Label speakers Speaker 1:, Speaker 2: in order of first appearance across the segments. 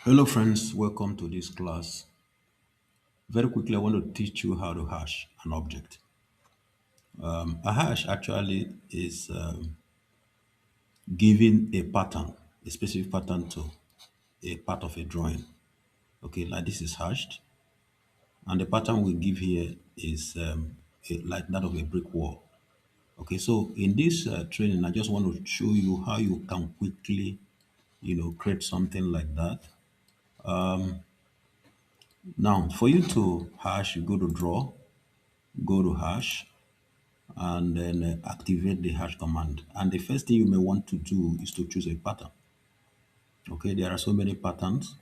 Speaker 1: Hello friends, welcome to this class. Very quickly, I want to teach you how to hash an object. A hash actually is giving a pattern, a specific pattern to a part of a drawing. Okay, like this is hashed, and the pattern we give here is like that of a brick wall. Okay, so in this training, I just want to show you how you can quickly, create something like that. Now, for you to hash, you go to draw, go to hash, and then activate the hash command. And the first thing you may want to do is to choose a pattern. Okay, there are so many patterns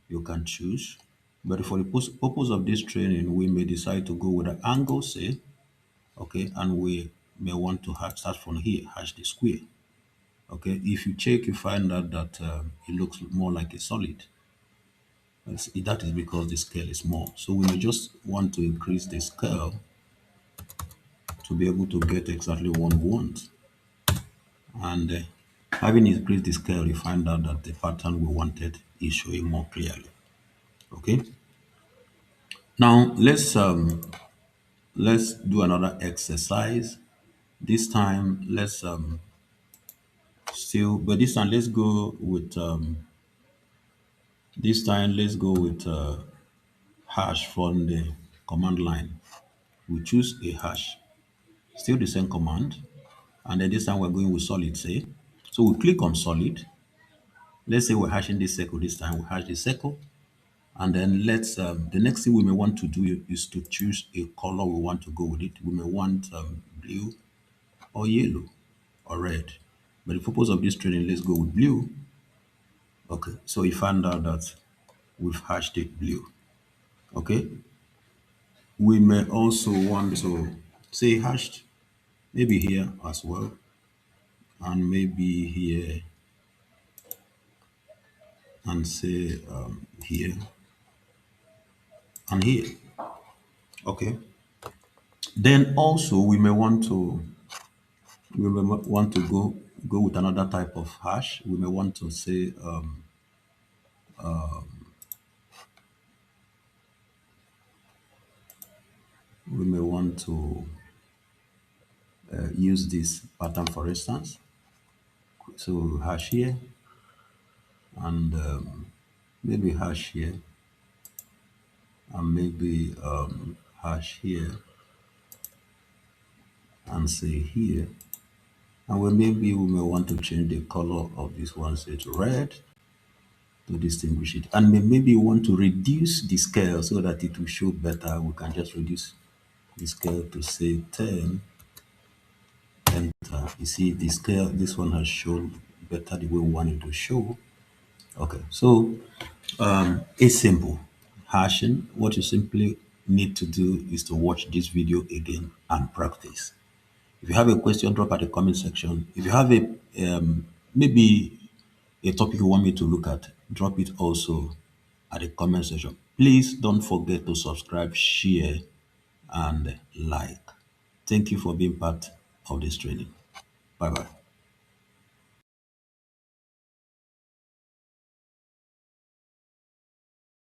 Speaker 1: you can choose, but for the purpose of this training, we may decide to go with an angle, say, okay, and we may want to hash start from here, hash the square. Okay, if you check, you find out that it looks more like a solid. That is because the scale is small. So we may just want to increase the scale to be able to get exactly what we want. And having increased the scale, you find out that the pattern we wanted is showing more clearly. Okay. Now let's do another exercise. This time let's still, but this time let's go with hash from the command line. We choose a hash, still the same command, and then this time we're going with solid. Say, so we click on solid. Let's say we're hashing this circle. This time we hash the circle. And then the next thing we may want to do is to choose a color we want to go with it. We may want blue or yellow or red. But the purpose of this training, let's go with blue. Okay, so we found out that we've hashed it blue. Okay, we may also want to say hashed maybe here as well, and maybe here, and say here and here. Okay, then also we may want to go with another type of hash. We may want to say we may want to use this pattern for instance. So hash here and maybe hash here and maybe hash here and say here. And we may want to change the color of this one, say to red, to distinguish it. And maybe you want to reduce the scale so that it will show better. We can just reduce the scale to say 10. Enter. You see the scale, this one has shown better the way we want it to show. Okay, so it's simple. Hashing, what you simply need to do is to watch this video again and practice. If you have a question, drop at the comment section. If you have maybe a topic you want me to look at, drop it also at the comment section. Please don't forget to subscribe, share, and like. Thank you for being part of this training. Bye bye.